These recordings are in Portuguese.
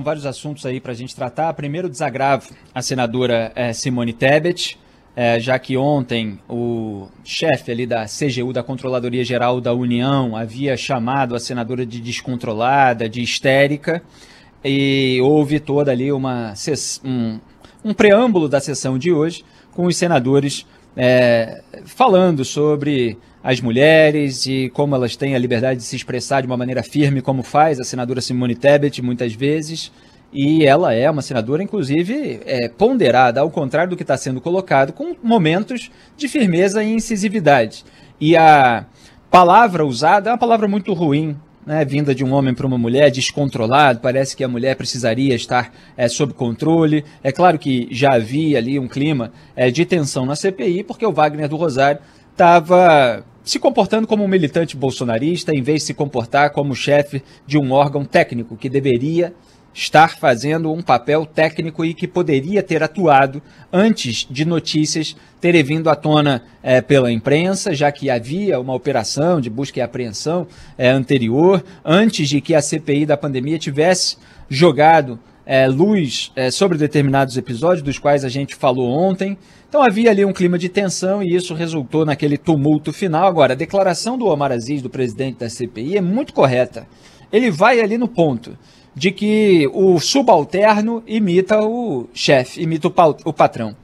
vários assuntos aí para a gente tratar. Primeiro, desagravo a senadora Simone Tebet, já que ontem o chefe ali da CGU, da Controladoria Geral da União, havia chamado a senadora de descontrolada, de histérica, e houve toda ali um preâmbulo da sessão de hoje, com os senadores falando sobre as mulheres e como elas têm a liberdade de se expressar de uma maneira firme, como faz a senadora Simone Tebet muitas vezes, e ela é uma senadora, inclusive, ponderada, ao contrário do que está sendo colocado, com momentos de firmeza e incisividade. E a palavra usada é uma palavra muito ruim, né, vinda de um homem para uma mulher, descontrolado, parece que a mulher precisaria estar sob controle. É claro que já havia ali um clima de tensão na CPI, porque o Wagner do Rosário estava se comportando como um militante bolsonarista, em vez de se comportar como chefe de um órgão técnico, que deveria estar fazendo um papel técnico e que poderia ter atuado antes de notícias terem vindo à tona pela imprensa, já que havia uma operação de busca e apreensão anterior, antes de que a CPI da pandemia tivesse jogado luz sobre determinados episódios, dos quais a gente falou ontem. Então havia ali um clima de tensão e isso resultou naquele tumulto final. Agora, a declaração do Omar Aziz, do presidente da CPI, é muito correta. Ele vai ali no ponto de que o subalterno imita o chefe, imita o patrão.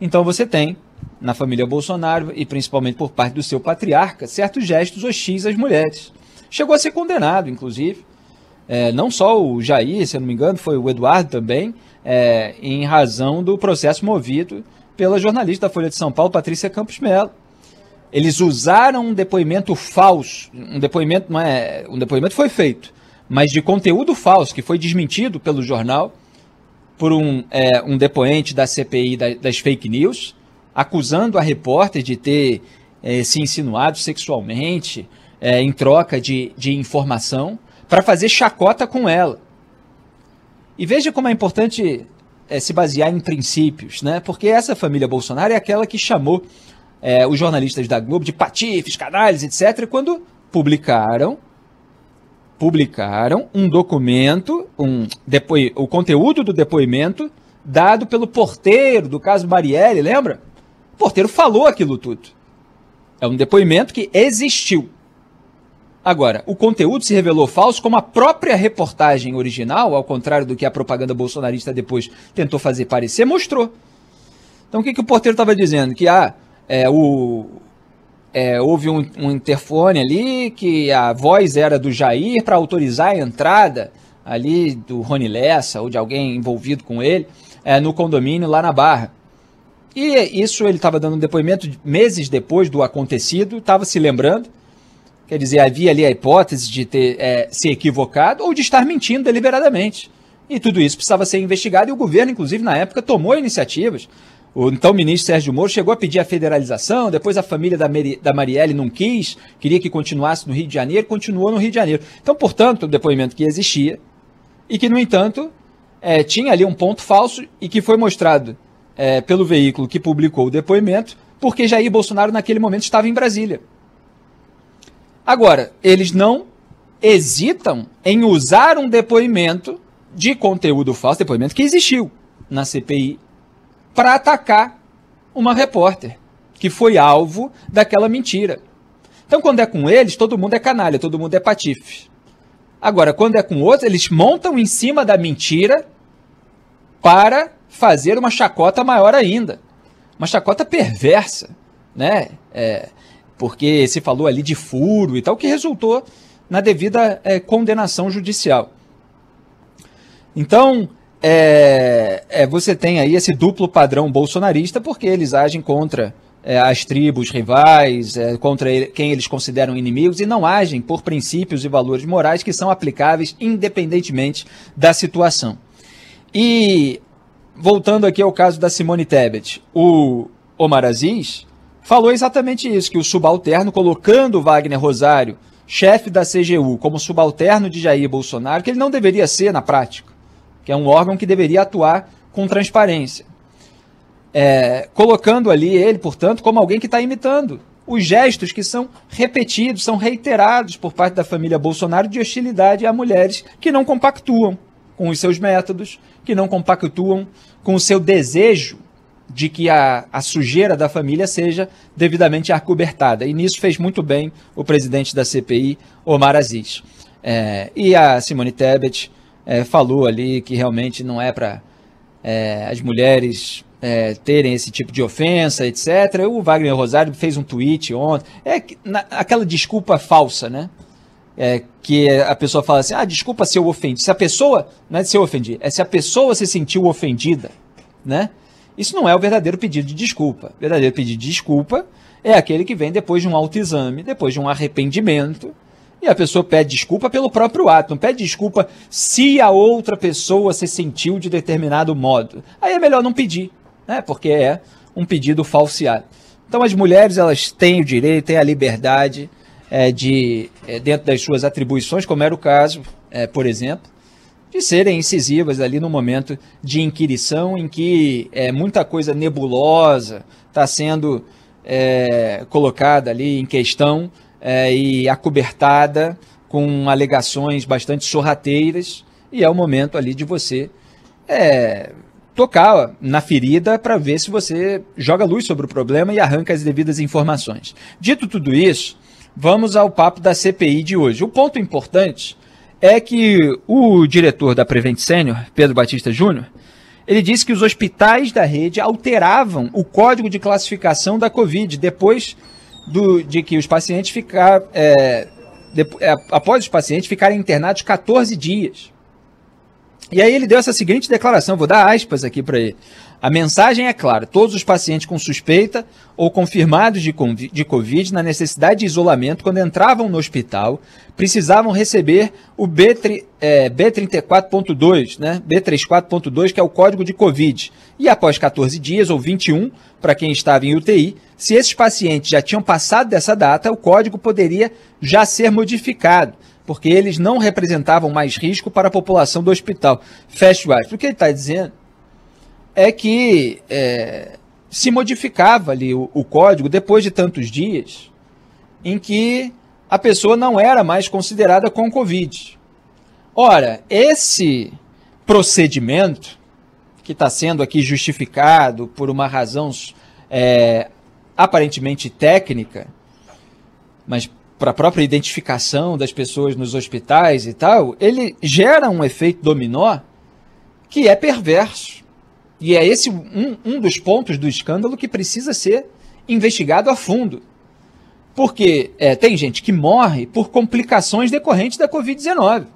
Então você tem, na família Bolsonaro, e principalmente por parte do seu patriarca, certos gestos hostis às mulheres. Chegou a ser condenado, inclusive. Não só o Jair, se eu não me engano, foi o Eduardo também, em razão do processo movido pela jornalista da Folha de São Paulo, Patrícia Campos Mello. Eles usaram um depoimento falso, um depoimento foi feito, mas de conteúdo falso, que foi desmentido pelo jornal, por um depoente da CPI das fake news, acusando a repórter de ter se insinuado sexualmente em troca de informação, para fazer chacota com ela. E veja como é importante se basear em princípios, né? Porque essa família Bolsonaro é aquela que chamou os jornalistas da Globo de patifes, canalhas, etc., quando publicaram um documento, o conteúdo do depoimento dado pelo porteiro do caso Marielle, lembra? O porteiro falou aquilo tudo. É um depoimento que existiu. Agora, o conteúdo se revelou falso, como a própria reportagem original, ao contrário do que a propaganda bolsonarista depois tentou fazer parecer, mostrou. Então o que o porteiro estava dizendo? Que houve um interfone ali, que a voz era do Jair para autorizar a entrada ali do Rony Lessa ou de alguém envolvido com ele no condomínio lá na Barra. E isso ele estava dando um depoimento meses depois do acontecido, estava se lembrando. Quer dizer, havia ali a hipótese de ter se equivocado ou de estar mentindo deliberadamente. E tudo isso precisava ser investigado e o governo, inclusive, na época, tomou iniciativas. O então ministro Sérgio Moro chegou a pedir a federalização, depois a família da Marielle não quis, queria que continuasse no Rio de Janeiro, continuou no Rio de Janeiro. Então, portanto, o depoimento que existia e que, no entanto, tinha ali um ponto falso e que foi mostrado pelo veículo que publicou o depoimento, porque Jair Bolsonaro, naquele momento, estava em Brasília. Agora, eles não hesitam em usar um depoimento de conteúdo falso, depoimento que existiu na CPI, para atacar uma repórter que foi alvo daquela mentira. Então, quando é com eles, todo mundo é canalha, todo mundo é patife. Agora, quando é com outros, eles montam em cima da mentira para fazer uma chacota maior ainda. Uma chacota perversa, né? Porque se falou ali de furo e tal, que resultou na devida condenação judicial. Então, você tem aí esse duplo padrão bolsonarista, porque eles agem contra as tribos rivais, contra quem eles consideram inimigos, e não agem por princípios e valores morais que são aplicáveis independentemente da situação. E, voltando aqui ao caso da Simone Tebet, o Omar Aziz falou exatamente isso, que o subalterno, colocando o Wagner Rosário, chefe da CGU, como subalterno de Jair Bolsonaro, que ele não deveria ser na prática, que é um órgão que deveria atuar com transparência. Colocando ali ele, portanto, como alguém que está imitando os gestos que são repetidos, são reiterados por parte da família Bolsonaro de hostilidade a mulheres que não compactuam com os seus métodos, que não compactuam com o seu desejo de que a sujeira da família seja devidamente acobertada. E nisso fez muito bem o presidente da CPI, Omar Aziz. E a Simone Tebet falou ali que realmente não é para as mulheres terem esse tipo de ofensa, etc. O Wagner Rosário fez um tweet ontem, aquela desculpa falsa, né? Que a pessoa fala assim, desculpa se eu ofendi. Se a pessoa, não é se eu ofendi, é se a pessoa se sentiu ofendida, né? Isso não é o verdadeiro pedido de desculpa. O verdadeiro pedido de desculpa é aquele que vem depois de um autoexame, depois de um arrependimento, e a pessoa pede desculpa pelo próprio ato, não pede desculpa se a outra pessoa se sentiu de determinado modo. Aí é melhor não pedir, né? Porque é um pedido falseado. Então as mulheres, elas têm o direito, têm a liberdade dentro das suas atribuições, como era o caso, por exemplo, de serem incisivas ali no momento de inquirição em que muita coisa nebulosa está sendo colocada ali em questão e acobertada com alegações bastante sorrateiras, e é o momento ali de você tocar na ferida para ver se você joga luz sobre o problema e arranca as devidas informações. Dito tudo isso, vamos ao papo da CPI de hoje. O ponto importante é que o diretor da Prevent Senior, Pedro Batista Júnior, ele disse que os hospitais da rede alteravam o código de classificação da Covid depois de que os pacientes após os pacientes ficarem internados 14 dias. E aí ele deu essa seguinte declaração, vou dar aspas aqui para ele. A mensagem é clara, todos os pacientes com suspeita ou confirmados de Covid na necessidade de isolamento quando entravam no hospital precisavam receber o B34.2, né? B34.2, que é o código de Covid. E após 14 dias, ou 21, para quem estava em UTI, se esses pacientes já tinham passado dessa data, o código poderia já ser modificado, porque eles não representavam mais risco para a população do hospital. Fecha aspas. O que ele está dizendo é que se modificava ali o código depois de tantos dias em que a pessoa não era mais considerada com Covid. Ora, esse procedimento, que está sendo aqui justificado por uma razão aparentemente técnica, mas para a própria identificação das pessoas nos hospitais e tal, ele gera um efeito dominó que é perverso. E é esse um dos pontos do escândalo que precisa ser investigado a fundo. Porque tem gente que morre por complicações decorrentes da Covid-19.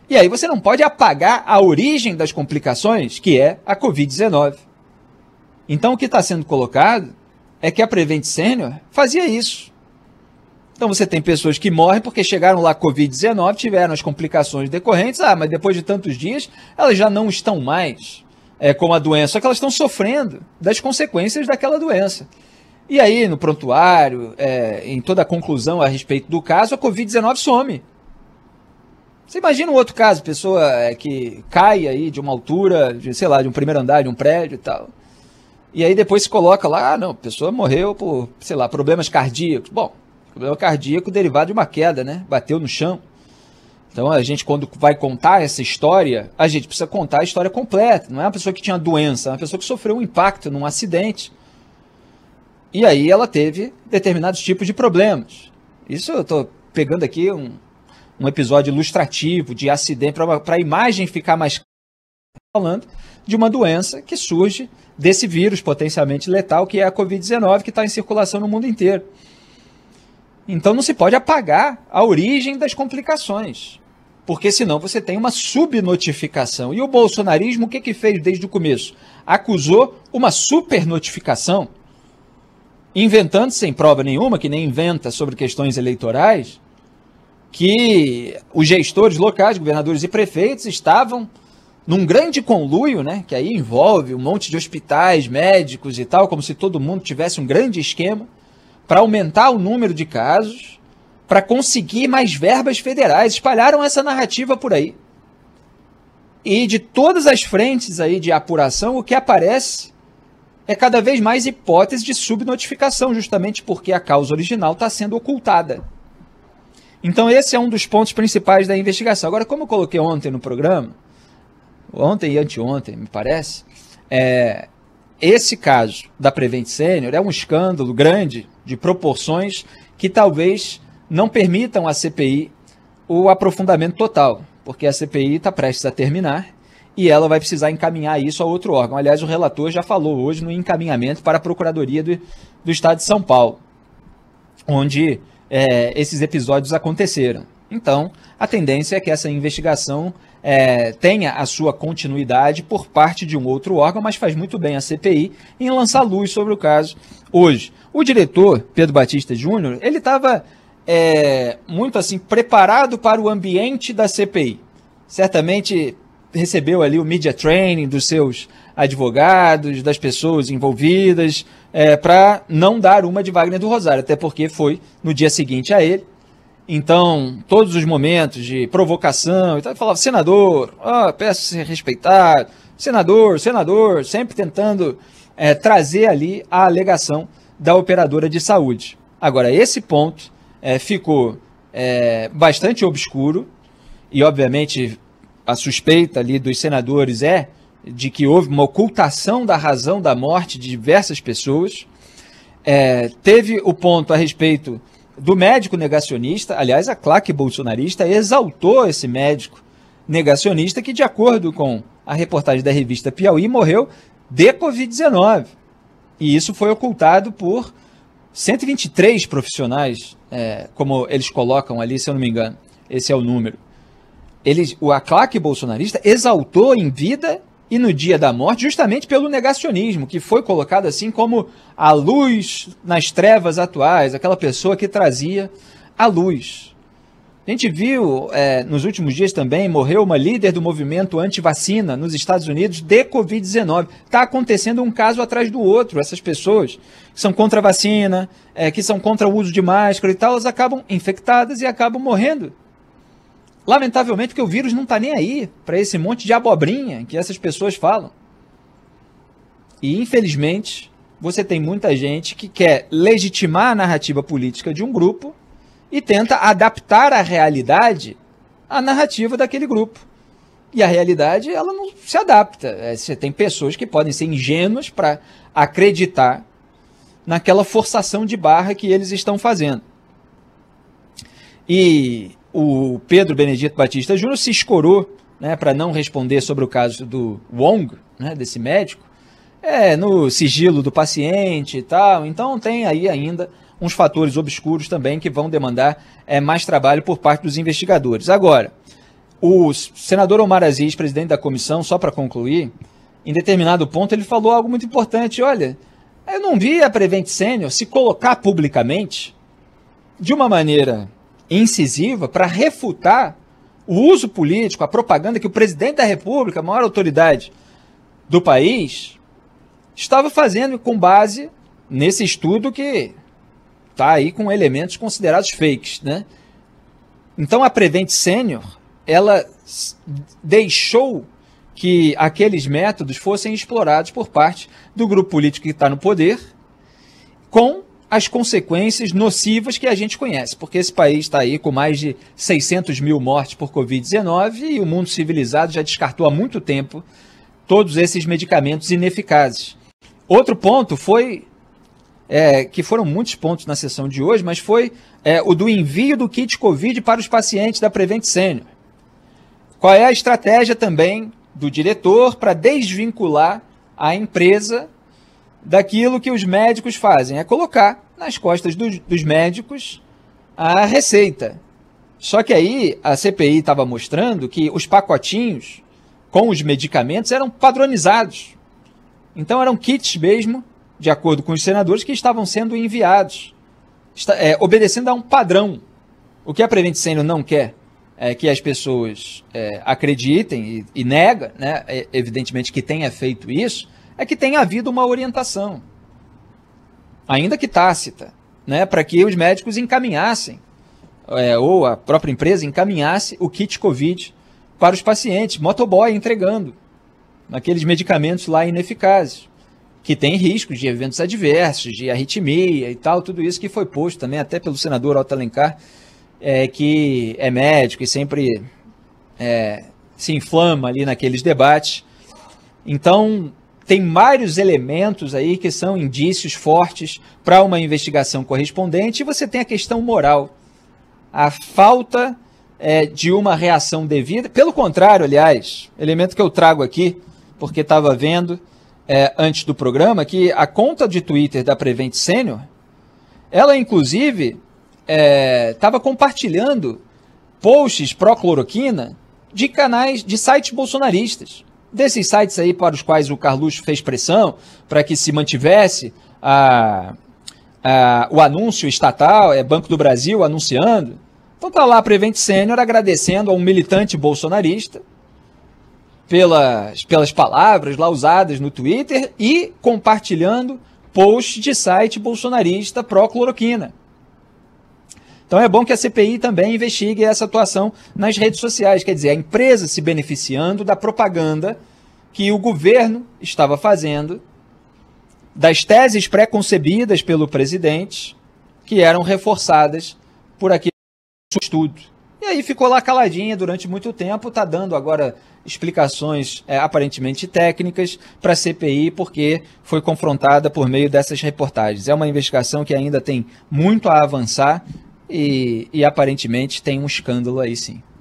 E aí você não pode apagar a origem das complicações, que é a Covid-19. Então o que está sendo colocado é que a Prevent Senior fazia isso. Então você tem pessoas que morrem porque chegaram lá Covid-19, tiveram as complicações decorrentes, mas depois de tantos dias elas já não estão mais com a doença, só que elas estão sofrendo das consequências daquela doença. E aí, no prontuário, em toda a conclusão a respeito do caso, a Covid-19 some. Você imagina um outro caso, pessoa que cai aí de uma altura, de um primeiro andar de um prédio e tal. E aí depois se coloca lá, não, a pessoa morreu por, problemas cardíacos. Bom, problema cardíaco derivado de uma queda, né? Bateu no chão. Então a gente, quando vai contar essa história, a gente precisa contar a história completa. Não é uma pessoa que tinha doença, é uma pessoa que sofreu um impacto num acidente. E aí ela teve determinados tipos de problemas. Isso eu estou pegando aqui um episódio ilustrativo de acidente, para a imagem ficar mais falando de uma doença que surge desse vírus potencialmente letal, que é a Covid-19, que está em circulação no mundo inteiro. Então não se pode apagar a origem das complicações, porque senão você tem uma subnotificação. E o bolsonarismo, o que fez desde o começo? Acusou uma supernotificação, inventando sem prova nenhuma, que nem inventa sobre questões eleitorais, que os gestores locais, governadores e prefeitos, estavam num grande conluio, né, que aí envolve um monte de hospitais, médicos e tal, como se todo mundo tivesse um grande esquema, para aumentar o número de casos, para conseguir mais verbas federais. Espalharam essa narrativa por aí. E de todas as frentes aí de apuração, o que aparece é cada vez mais hipótese de subnotificação, justamente porque a causa original está sendo ocultada. Então esse é um dos pontos principais da investigação. Agora, como eu coloquei ontem no programa, ontem e anteontem, me parece, esse caso da Prevent Senior é um escândalo grande, de proporções que talvez não permitam à CPI o aprofundamento total, porque a CPI está prestes a terminar e ela vai precisar encaminhar isso a outro órgão. Aliás, o relator já falou hoje no encaminhamento para a Procuradoria do Estado de São Paulo, onde esses episódios aconteceram. Então, a tendência é que essa investigação tenha a sua continuidade por parte de um outro órgão, mas faz muito bem a CPI em lançar luz sobre o caso hoje. O diretor, Pedro Batista Júnior, ele estava muito assim preparado para o ambiente da CPI. Certamente recebeu ali o media training dos seus advogados, das pessoas envolvidas, para não dar uma de Wagner do Rosário, até porque foi no dia seguinte a ele. Então, todos os momentos de provocação, então, ele falava, senador, peço ser respeitado, senador, sempre tentando trazer ali a alegação da operadora de saúde. Agora, esse ponto ficou bastante obscuro e, obviamente, a suspeita ali dos senadores de que houve uma ocultação da razão da morte de diversas pessoas. Teve o ponto a respeito do médico negacionista, aliás, a claque bolsonarista exaltou esse médico negacionista que, de acordo com a reportagem da revista Piauí, morreu de Covid-19. E isso foi ocultado por 123 profissionais, como eles colocam ali, se eu não me engano, esse é o número. A claque bolsonarista exaltou em vida e no dia da morte justamente pelo negacionismo, que foi colocado assim como a luz nas trevas atuais, aquela pessoa que trazia a luz. A gente viu nos últimos dias também, morreu uma líder do movimento anti-vacina nos Estados Unidos de Covid-19. Está acontecendo um caso atrás do outro. Essas pessoas que são contra a vacina, que são contra o uso de máscara e tal, elas acabam infectadas e acabam morrendo. Lamentavelmente, porque o vírus não está nem aí para esse monte de abobrinha que essas pessoas falam. E, infelizmente, você tem muita gente que quer legitimar a narrativa política de um grupo e tenta adaptar a realidade à narrativa daquele grupo. E a realidade, ela não se adapta. Você tem pessoas que podem ser ingênuas para acreditar naquela forçação de barra que eles estão fazendo. E o Pedro Benedito Batista Júnior se escorou, para não responder sobre o caso do Wong, desse médico, no sigilo do paciente e tal. Então tem aí ainda uns fatores obscuros também que vão demandar mais trabalho por parte dos investigadores. Agora, o senador Omar Aziz, presidente da comissão, só para concluir, em determinado ponto ele falou algo muito importante. Olha, eu não vi a Prevent Senior se colocar publicamente de uma maneira incisiva para refutar o uso político, a propaganda que o presidente da República, a maior autoridade do país, estava fazendo com base nesse estudo que está aí com elementos considerados fakes, Então a Prevent Senior, ela deixou que aqueles métodos fossem explorados por parte do grupo político que está no poder, com as consequências nocivas que a gente conhece, porque esse país está aí com mais de 600 mil mortes por Covid-19 e o mundo civilizado já descartou há muito tempo todos esses medicamentos ineficazes. Outro ponto foi, que foram muitos pontos na sessão de hoje, mas foi o do envio do kit Covid para os pacientes da Prevent Senior. Qual é a estratégia também do diretor para desvincular a empresa daquilo que os médicos fazem? É colocar nas costas dos médicos a receita. Só que aí a CPI estava mostrando que os pacotinhos com os medicamentos eram padronizados. Então eram kits mesmo, de acordo com os senadores, que estavam sendo enviados, obedecendo a um padrão. O que a Prevent Senior não quer é que as pessoas acreditem e nega, evidentemente que tenha feito isso, é que tenha havido uma orientação, ainda que tácita, para que os médicos encaminhassem, ou a própria empresa encaminhasse o kit Covid para os pacientes, motoboy entregando aqueles medicamentos lá ineficazes, que tem riscos de eventos adversos, de arritmia e tal, tudo isso que foi posto também até pelo senador Otto Alencar, que é médico e sempre se inflama ali naqueles debates. Então, tem vários elementos aí que são indícios fortes para uma investigação correspondente, e você tem a questão moral, a falta de uma reação devida. Pelo contrário, aliás, elemento que eu trago aqui, porque estava vendo antes do programa, que a conta de Twitter da Prevent Senior, ela inclusive estava compartilhando posts pró-cloroquina de canais, de sites bolsonaristas. Desses sites aí para os quais o Carluxo fez pressão para que se mantivesse o anúncio estatal, Banco do Brasil anunciando. Então tá lá a Prevent Senior agradecendo a um militante bolsonarista pelas palavras lá usadas no Twitter e compartilhando posts de site bolsonarista pró-cloroquina. Então é bom que a CPI também investigue essa atuação nas redes sociais, quer dizer, a empresa se beneficiando da propaganda que o governo estava fazendo, das teses pré-concebidas pelo presidente, que eram reforçadas por aquele estudo. E aí ficou lá caladinha durante muito tempo, está dando agora explicações aparentemente técnicas para a CPI, porque foi confrontada por meio dessas reportagens. É uma investigação que ainda tem muito a avançar, e aparentemente tem um escândalo aí sim.